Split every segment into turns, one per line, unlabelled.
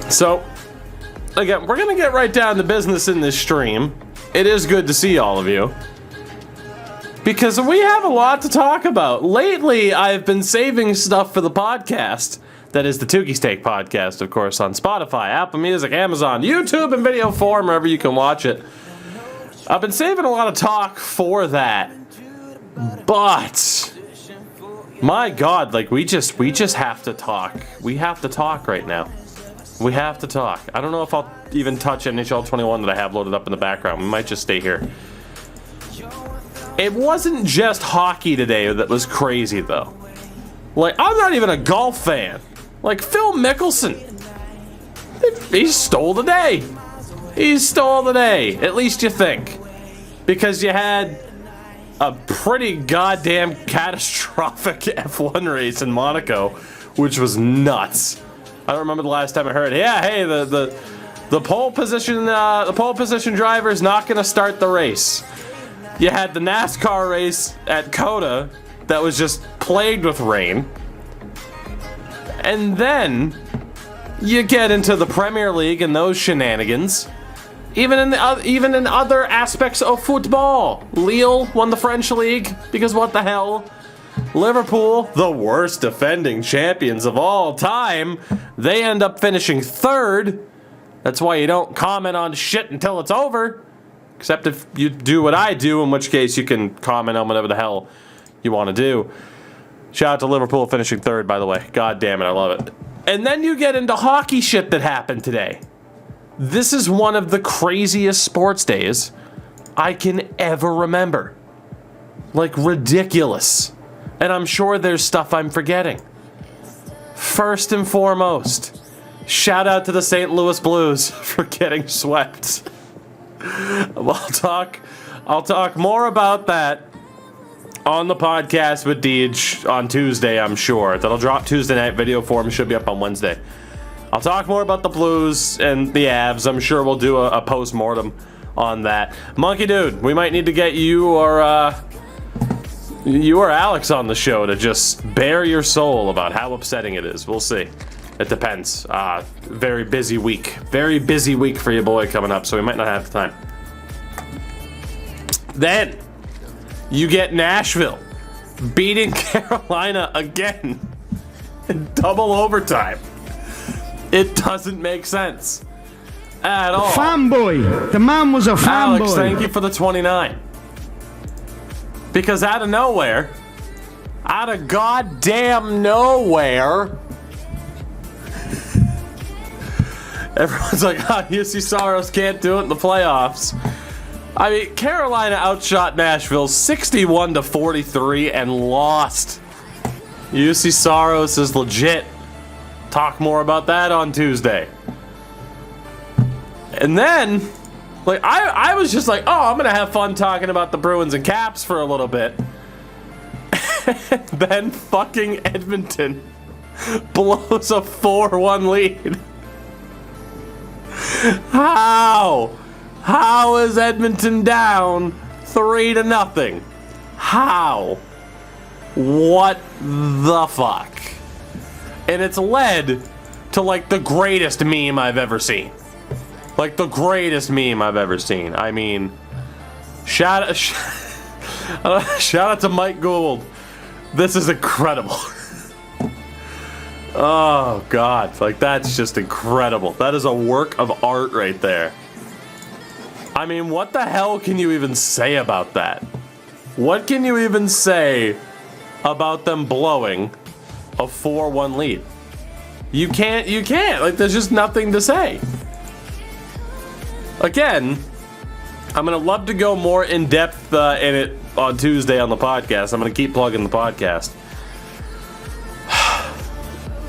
So, again, we're going to get right down to business in this stream. It is good to see all of you, because we have a lot to talk about. Lately, I've been saving stuff for the podcast. That is the Tougie Steak podcast, of course, on Spotify, Apple Music, Amazon, YouTube, and video form, wherever you can watch it. I've been saving a lot of talk for that, but my God, like we just have to talk. We have to talk right now. We have to talk. I don't know if I'll even touch NHL 21 that I have loaded up in the background. We might just stay here. It wasn't just hockey today that was crazy, though. Like, I'm not even a golf fan. Like, Phil Mickelson. He stole the day. He stole the day. At least you think. Because you had a pretty goddamn catastrophic F1 race in Monaco, which was nuts. I don't remember the last time I heard, yeah, hey, the pole position driver is not going to start the race. You had the NASCAR race at COTA that was just plagued with rain. And then you get into the Premier League and those shenanigans. Even in other aspects of football. Lille won the French league because what the hell? Liverpool, the worst defending champions of all time, they end up finishing third. That's why you don't comment on shit until it's over. Except if you do what I do, in which case you can comment on whatever the hell you want to do. Shout out to Liverpool finishing third, by the way. God damn it, I love it. And then you get into hockey shit that happened today. This is one of the craziest sports days I can ever remember. Like, ridiculous. And I'm sure there's stuff I'm forgetting. First and foremost, shout out to the St. Louis Blues for getting swept. I'll talk more about that on the podcast with Deej on Tuesday, I'm sure. That'll drop Tuesday night. Video form should be up on Wednesday. I'll talk more about the Blues and the Avs. I'm sure we'll do a post-mortem on that. Monkey Dude, we might need to get you or Alex on the show to just bare your soul about how upsetting it is. We'll see. It depends. Very busy week. Very busy week for your boy coming up, so we might not have the time. Then, you get Nashville beating Carolina again in double overtime. It doesn't make sense at all.
Fanboy. The man was a fanboy.
Alex, thank you for the 29. Because out of nowhere, out of goddamn nowhere, everyone's like, UC Soros can't do it in the playoffs. I mean, Carolina outshot Nashville 61-43 and lost. UC Soros is legit. Talk more about that on Tuesday. And then, like, I was just like, oh, I'm going to have fun talking about the Bruins and Caps for a little bit. And then fucking Edmonton blows a 4-1 lead. How? How is Edmonton down 3-0? How? What the fuck? And it's led to, like, the greatest meme I've ever seen. Like, the greatest meme I've ever seen. I mean, shout out to Mike Gould. This is incredible. Oh, God. Like, that's just incredible. That is a work of art right there. I mean, what the hell can you even say about that? What can you even say about them blowing a 4-1 lead? You can't. Like, there's just nothing to say. Again, I'm going to love to go more in depth in it on Tuesday on the podcast. I'm going to keep plugging the podcast.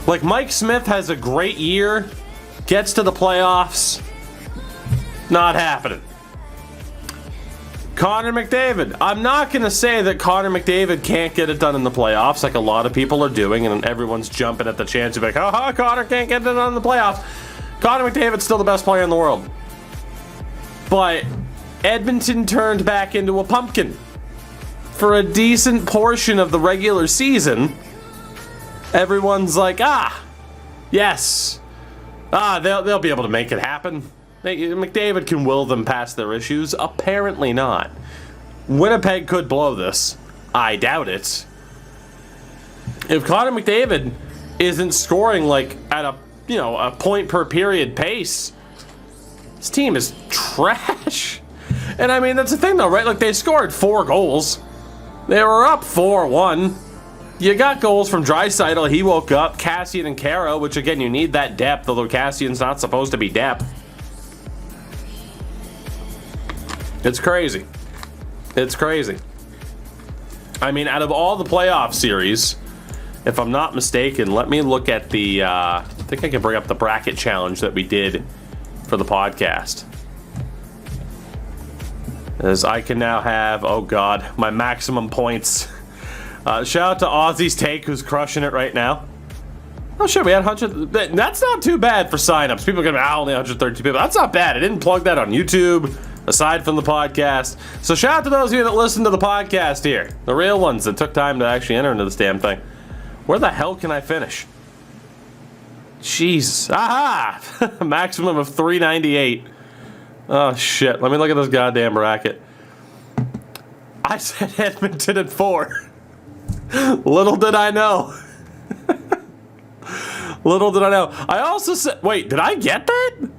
Like, Mike Smith has a great year, gets to the playoffs, not happening. Connor McDavid. I'm not going to say that Connor McDavid can't get it done in the playoffs like a lot of people are doing, and everyone's jumping at the chance to be like, haha, Connor can't get it done in the playoffs. Connor McDavid's still the best player in the world. But Edmonton turned back into a pumpkin for a decent portion of the regular season. Everyone's like, yes, They'll be able to make it happen. McDavid can will them past their issues. Apparently not. Winnipeg could blow this. I doubt it. If Connor McDavid isn't scoring like at a point per period pace, this team is trash. And I mean, that's the thing though, right? Like, they scored 4 goals. They were up 4-1. You got goals from Draisaitl. He woke up. Kassian and Kara, which again, you need that depth, although Cassian's not supposed to be depth. It's crazy. It's crazy. I mean, out of all the playoff series, if I'm not mistaken, let me look at the, I think I can bring up the bracket challenge that we did for the podcast. As I can now have, oh God, my maximum points. Shout out to Aussie's Take, who's crushing it right now. Oh shit, we had 100. That's not too bad for signups. People are gonna be, only 132 people. That's not bad. I didn't plug that on YouTube, aside from the podcast. So shout out to those of you that listen to the podcast here. The real ones that took time to actually enter into this damn thing. Where the hell can I finish? Jeez. Aha! Maximum of 398. Oh shit. Let me look at this goddamn bracket. I said Edmonton at 4. Little did I know. Little did I know. I also said, wait, did I get that?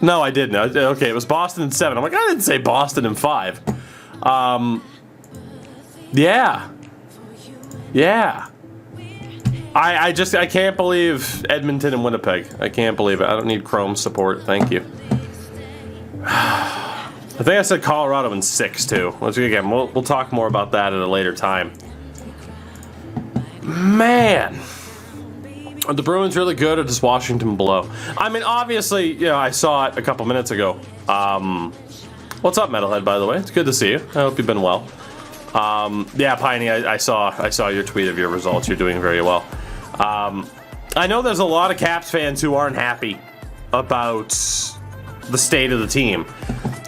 No, I didn't. Okay, it was Boston in 7. I'm like, I didn't say Boston in 5. Yeah. Yeah. I can't believe Edmonton and Winnipeg. I can't believe it. I don't need Chrome support. Thank you. I think I said Colorado in 6 too. Again, we'll talk more about that at a later time. Man, are the Bruins really good, or does Washington blow? I mean, obviously, I saw it a couple minutes ago. What's up, Metalhead? By the way, it's good to see you. I hope you've been well. Yeah, Piney, I saw your tweet of your results. You're doing very well. I know there's a lot of Caps fans who aren't happy about the state of the team.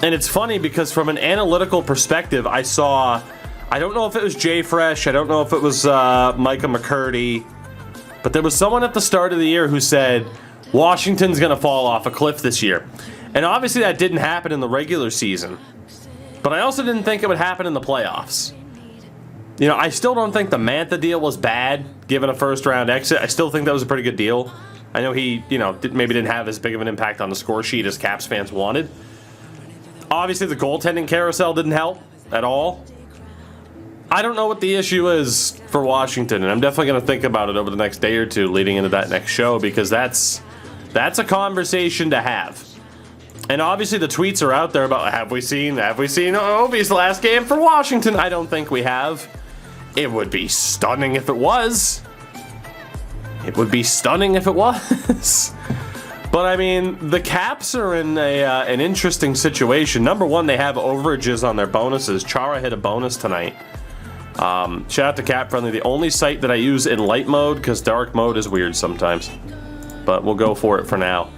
And it's funny because from an analytical perspective, I don't know if it was Jay Fresh, I don't know if it was Micah McCurdy, but there was someone at the start of the year who said Washington's going to fall off a cliff this year. And obviously that didn't happen in the regular season. But I also didn't think it would happen in the playoffs. I still don't think the Mantha deal was bad, given a first-round exit. I still think that was a pretty good deal. I know he, maybe didn't have as big of an impact on the score sheet as Caps fans wanted. Obviously, the goaltending carousel didn't help at all. I don't know what the issue is for Washington, and I'm definitely going to think about it over the next day or two leading into that next show, because that's a conversation to have. And obviously the tweets are out there about, have we seen Ovi's last game for Washington? I don't think we have. It would be stunning if it was. It would be stunning if it was. But I mean, the Caps are in an interesting situation. Number one, they have overages on their bonuses. Chara hit a bonus tonight. Shout out to Cap Friendly, the only site that I use in light mode, because dark mode is weird sometimes. But we'll go for it for now.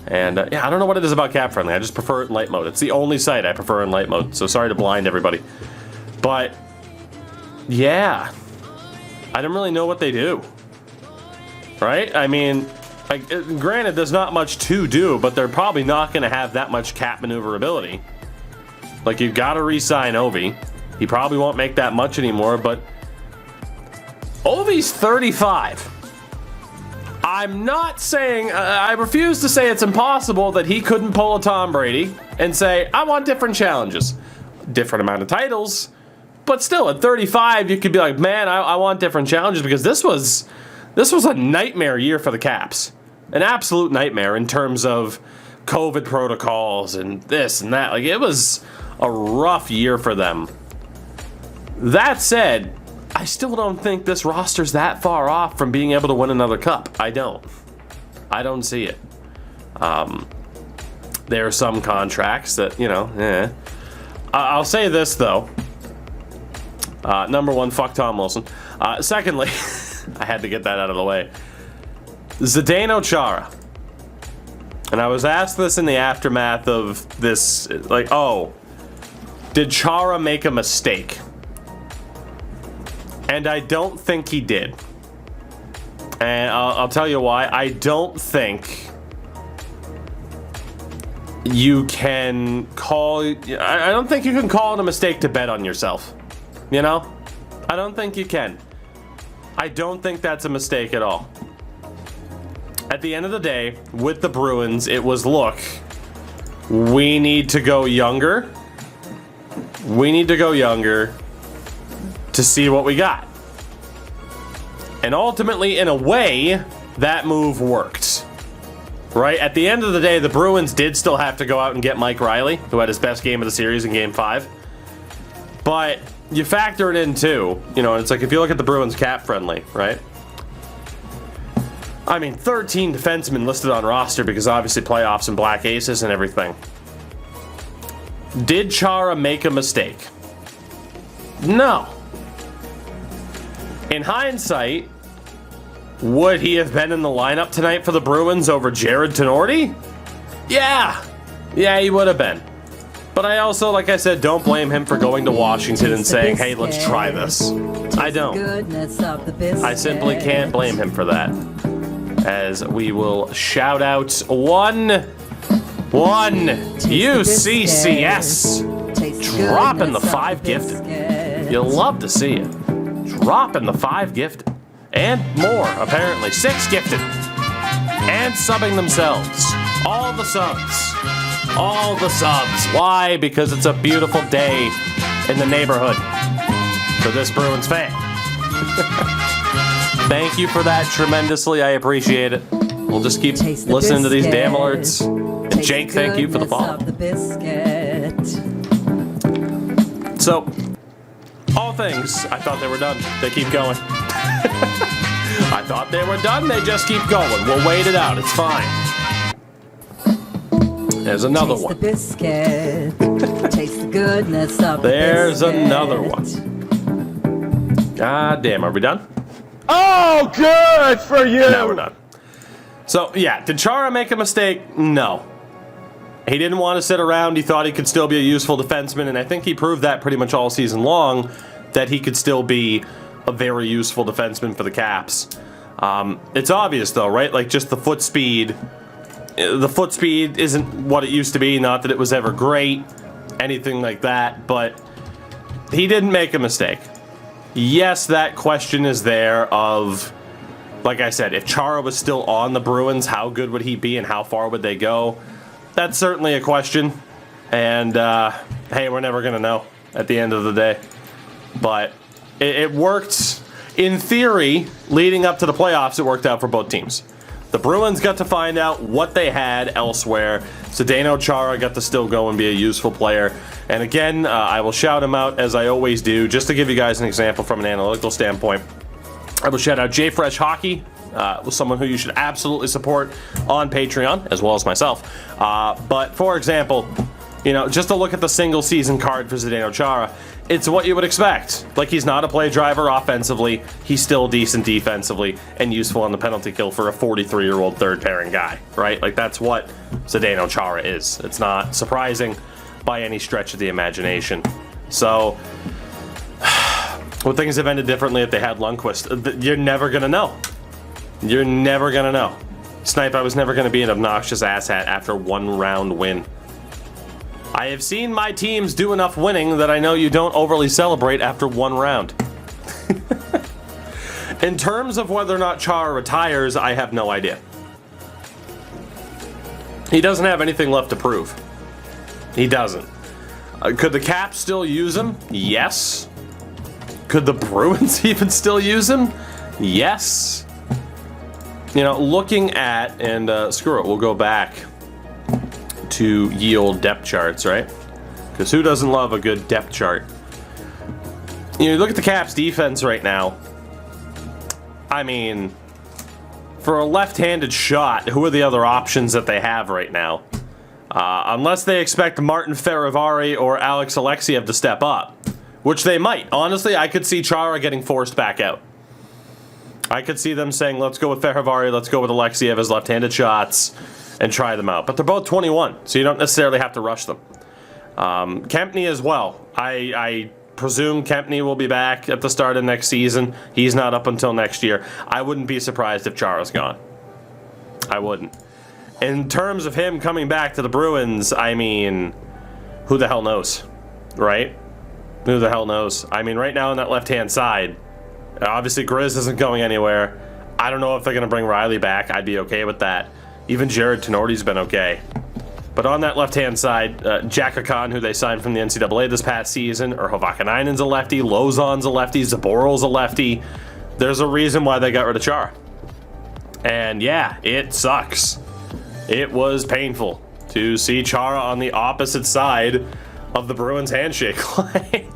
And yeah, I don't know what it is about Cap Friendly. I just prefer it in light mode. It's the only site I prefer in light mode. So sorry to blind everybody. But yeah, I don't really know what they do. Right? I mean, granted, there's not much to do, but they're probably not going to have that much cap maneuverability. Like, you've got to re-sign Ovi. He probably won't make that much anymore, but Ovi's 35. I'm not saying, I refuse to say it's impossible that he couldn't pull a Tom Brady and say, I want different challenges. Different amount of titles, but still, at 35, you could be like, man, I want different challenges, because this was a nightmare year for the Caps. An absolute nightmare in terms of COVID protocols and this and that. Like, it was a rough year for them. That said, I still don't think this roster's that far off from being able to win another cup. I don't see it. There are some contracts that, I'll say this, though. Number one, fuck Tom Wilson. Secondly, I had to get that out of the way. Zdeno Chara. And I was asked this in the aftermath of this, like, did Chara make a mistake? And I don't think he did. And I'll tell you why. I don't think you can call... I don't think you can call it a mistake to bet on yourself. You know? I don't think you can. I don't think that's a mistake at all. At the end of the day, with the Bruins, it was, look, we need to go younger. We need to go younger to see what we got. And ultimately, in a way, that move worked. Right? At the end of the day, the Bruins did still have to go out and get Mike Riley, who had his best game of the series in Game 5. But you factor it in, too. You know, it's like if you look at the Bruins cap-friendly, right? I mean, 13 defensemen listed on roster because obviously playoffs and black aces and everything. Did Chara make a mistake? No. In hindsight, would he have been in the lineup tonight for the Bruins over Jared Tenorti? Yeah. Yeah, he would have been. But I also, like I said, don't blame him for going to Washington and saying, hey, let's try this. I don't. I simply can't blame him for that. As we will shout out one UCCS dropping the 5 gifted. You'll love to see it. Dropping the 5 gifted. And more, apparently. 6 gifted. And subbing themselves. All the subs. All the subs. Why? Because it's a beautiful day in the neighborhood for this Bruins fan. Thank you for that tremendously. I appreciate it. We'll just keep listening to these damn alerts. And Jake, thank you for the follow. So, all things, I thought they were done. They keep going. I thought they were done. They just keep going. We'll wait it out. It's fine. There's another one.
Taste the goodness of
There's another one. God damn, are we done?
Oh, good for you!
Now we're done. So, yeah, did Chara make a mistake? No. He didn't want to sit around. He thought he could still be a useful defenseman, and I think he proved that pretty much all season long, that he could still be a very useful defenseman for the Caps. It's obvious, though, right? Like, just the foot speed. The foot speed isn't what it used to be. Not that it was ever great, anything like that, but he didn't make a mistake. Yes, that question is there of, like I said, if Chara was still on the Bruins, how good would he be and how far would they go? That's certainly a question. And, hey, we're never going to know at the end of the day. But it worked, in theory, leading up to the playoffs, it worked out for both teams. The Bruins got to find out what they had elsewhere. Zdeno Chara got to still go and be a useful player. And again, I will shout him out as I always do, just to give you guys an example from an analytical standpoint. I will shout out JFresh Hockey, someone who you should absolutely support on Patreon, as well as myself. But for example, you know, just to look at the single season card for Zdeno Chara, it's what you would expect. Like, he's not a play driver offensively. He's still decent defensively and useful on the penalty kill for a 43-year-old third pairing guy, right? Like, that's what Zdeno Chara is. It's not surprising by any stretch of the imagination. So, would things have ended differently if they had Lundqvist? You're never going to know. You're never going to know. Snipe, I was never going to be an obnoxious asshat after one round win. I have seen my teams do enough winning that I know you don't overly celebrate after one round. In terms of whether or not Chara retires, I have no idea. He doesn't have anything left to prove. He doesn't. Could the Caps still use him? Yes. Could the Bruins even still use him? Yes. You know, looking at, and screw it, we'll go back to ye old depth charts, right? Because who doesn't love a good depth chart? You know, look at the Caps defense right now. I mean, for a left-handed shot, who are the other options that they have right now? Unless they expect Martin Ferivari or Alex Alexiev to step up, which they might. Honestly, I could see Chara getting forced back out. I could see them saying, let's go with Ferivari, let's go with Alexiev as left-handed shots, and try them out. But they're both 21, so you don't necessarily have to rush them. Kempney as well. I presume Kempney will be back at the start of next season. He's not up until next year. I wouldn't be surprised if Chara's gone. I wouldn't. In terms of him coming back to the Bruins, I mean, who the hell knows, right? Who the hell knows? I mean, right now on that left-hand side, obviously Grizz isn't going anywhere. I don't know if they're going to bring Riley back. I'd be okay with that. Even Jared Tenorti's been okay. But on that left-hand side, Jack Khan, who they signed from the NCAA this past season, or Hovakanainen's a lefty, Lozon's a lefty, Zaboral's a lefty. There's a reason why they got rid of Chara. And yeah, it sucks. It was painful to see Chara on the opposite side of the Bruins handshake line.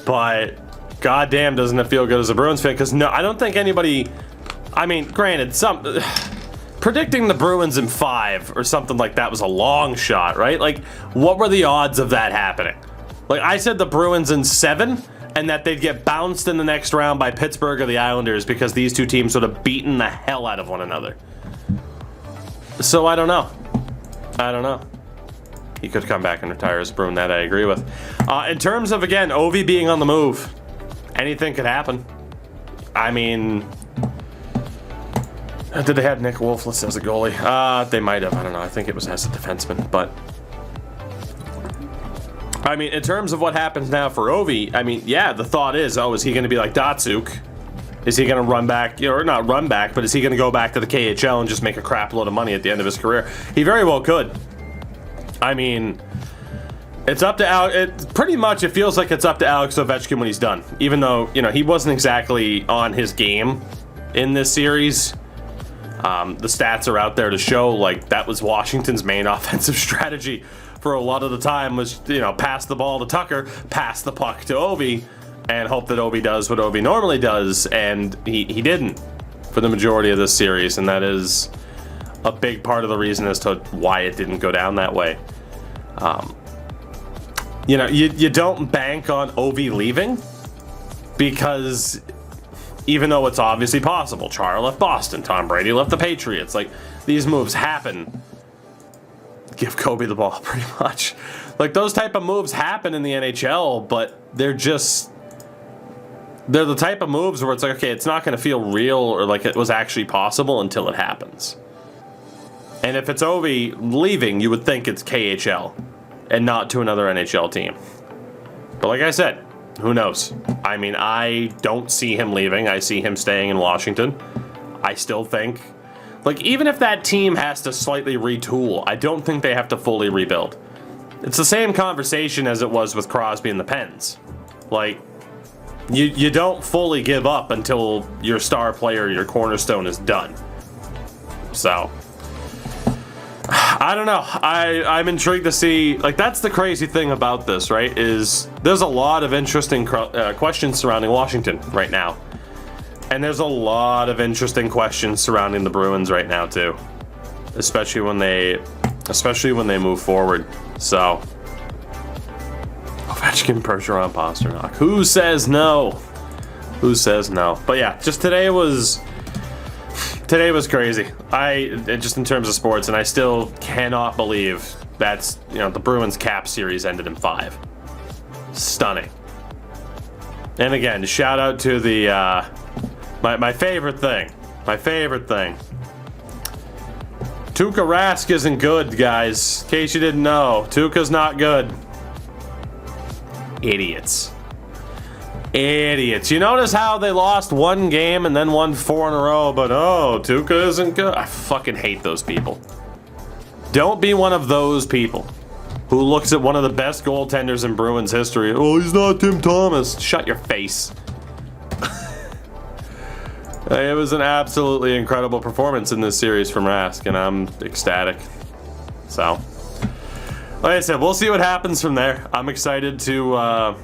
But goddamn, doesn't it feel good as a Bruins fan? Because no, I don't think anybody. I mean, granted, predicting the Bruins in 5 or something like that was a long shot, right? Like, what were the odds of that happening? Like, I said the Bruins in 7, and that they'd get bounced in the next round by Pittsburgh or the Islanders because these two teams would have beaten the hell out of one another. So I don't know. He could come back and retire as a Bruin, that I agree with. In terms of, again, Ovi being on the move, anything could happen. I mean, did they have Nick Wolfless as a goalie? They might have. I don't know. I think it was as a defenseman. But, I mean, in terms of what happens now for Ovi, I mean, yeah, the thought is, is he going to be like Datsuk? Is he going to run back, or not run back, but is he going to go back to the KHL and just make a crap load of money at the end of his career? He very well could. I mean, it's up to Alex. Pretty much, it feels like it's up to Alex Ovechkin when he's done. Even though, you know, he wasn't exactly on his game in this series. The stats are out there to show, like, that was Washington's main offensive strategy for a lot of the time was, you know, pass the ball to Tucker, pass the puck to Ovi, and hope that Ovi does what Ovi normally does, and he didn't for the majority of this series, and that is a big part of the reason as to why it didn't go down that way. You know, you don't bank on Ovi leaving, because even though it's obviously possible, Chara left Boston, Tom Brady left the Patriots, like, these moves happen. Give Kobe the ball, pretty much. Like, those type of moves happen in the NHL, but they're the type of moves where it's like, okay, it's not going to feel real or like it was actually possible until it happens. And if it's Ovi leaving, you would think it's KHL and not to another NHL team. But like I said, who knows? I mean, I don't see him leaving. I see him staying in Washington. I still think, like, even if that team has to slightly retool, I don't think they have to fully rebuild. It's the same conversation as it was with Crosby and the Pens. Like, you don't fully give up until your star player, your cornerstone, is done. So, I don't know. I'm intrigued to see, like, that's the crazy thing about this, right, is there's a lot of interesting questions surrounding Washington right now. And there's a lot of interesting questions surrounding the Bruins right now, too. Especially when they move forward. So, Ovechkin, Bergeron, Pasternak. Who says no? Who says no? But yeah, just today was crazy. Just in terms of sports, and I still cannot believe that's, you know, the Bruins Cap series ended in 5. Stunning. And again, shout out to the my favorite thing. Tuukka Rask isn't good, guys. In case you didn't know, Tuukka's not good. Idiots. You notice how they lost 1 game and then won 4 in a row, but Tuukka isn't good? I fucking hate those people. Don't be one of those people who looks at one of the best goaltenders in Bruins history. Oh, he's not Tim Thomas. Shut your face. It was an absolutely incredible performance in this series from Rask, and I'm ecstatic. So, like I said, we'll see what happens from there. I'm excited to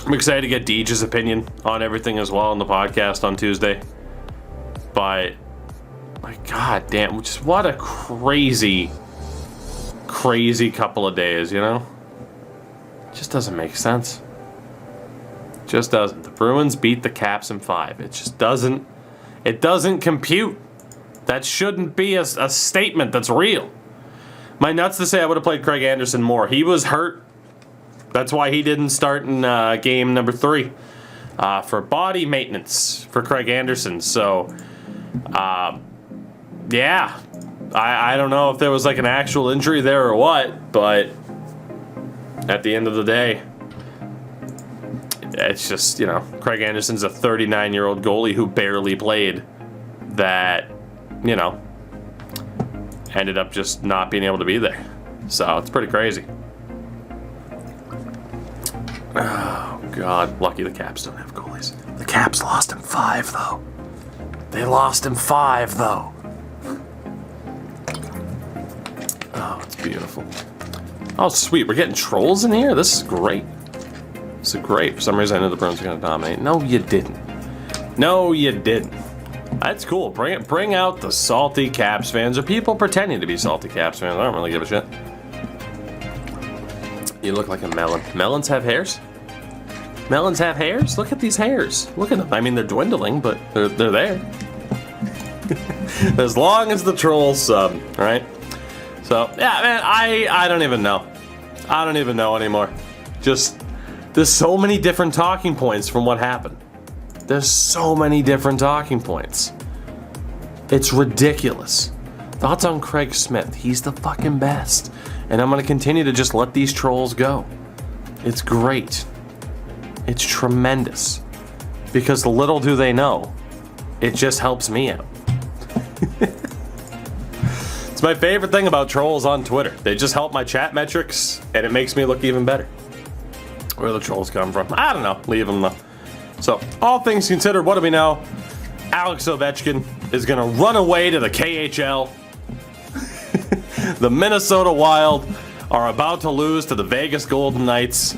get Deej's opinion on everything as well on the podcast on Tuesday. But, my god damn, just what a crazy couple of days, you know? It just doesn't make sense. Just doesn't. The Bruins beat the Caps in 5. It just doesn't. It doesn't compute. That shouldn't be a statement that's real. My nuts to say I would have played Craig Anderson more. He was hurt That's why he didn't start in game number 3 for body maintenance for Craig Anderson. So, yeah, I don't know if there was like an actual injury there or what, but at the end of the day, it's just, you know, Craig Anderson's a 39-year-old goalie who barely played that, you know, ended up just not being able to be there. So it's pretty crazy. Oh, God. Lucky the Caps don't have goalies. The Caps lost him 5, though. They lost him 5, though. Oh, it's beautiful. Oh, sweet. We're getting trolls in here? This is great. This is great. For some reason, I knew the Bruins were going to dominate. No, you didn't. No, you didn't. That's cool. Bring out the salty Caps fans, or people pretending to be salty Caps fans. I don't really give a shit. You look like a melon. Melons have hairs? Melons have hairs? Look at these hairs. Look at them. I mean, they're dwindling, but they're there. As long as the trolls sub, right? So, yeah, man, I don't even know. I don't even know anymore. Just, there's so many different talking points from what happened. There's so many different talking points. It's ridiculous. Thoughts on Craig Smith? He's the fucking best. And I'm going to continue to just let these trolls go. It's great. It's tremendous. Because little do they know, it just helps me out. It's my favorite thing about trolls on Twitter. They just help my chat metrics, and it makes me look even better. Where the trolls come from, I don't know. Leave them though. So, all things considered, what do we know? Alex Ovechkin is going to run away to the KHL. The Minnesota Wild are about to lose to the Vegas Golden Knights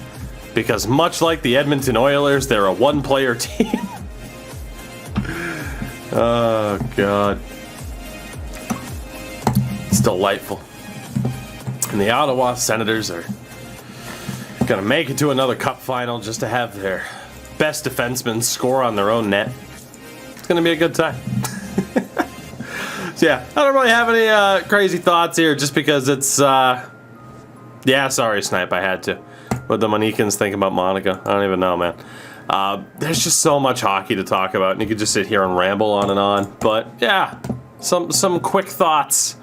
because much like the Edmonton Oilers, they're a one-player team. Oh, God. It's delightful. And the Ottawa Senators are going to make it to another cup final just to have their best defensemen score on their own net. It's going to be a good time. So yeah, I don't really have any crazy thoughts here just because it's, yeah, sorry, Snipe, I had to. What the Monicans think about Monica, I don't even know, man. There's just so much hockey to talk about, and you could just sit here and ramble on and on. But yeah, some quick thoughts.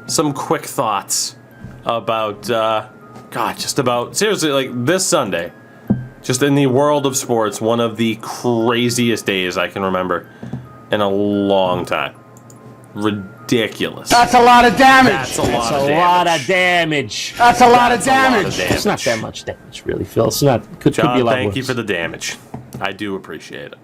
Some quick thoughts about, God, just about, seriously, like this Sunday, just in the world of sports, one of the craziest days I can remember in a long time. Ridiculous.
That's a lot of damage.
That's a lot of
damage. That's a lot of damage.
It's not that much damage, really, Phil. It's not. Could be a lot
Thank
worse.
you for the damage. I do appreciate it.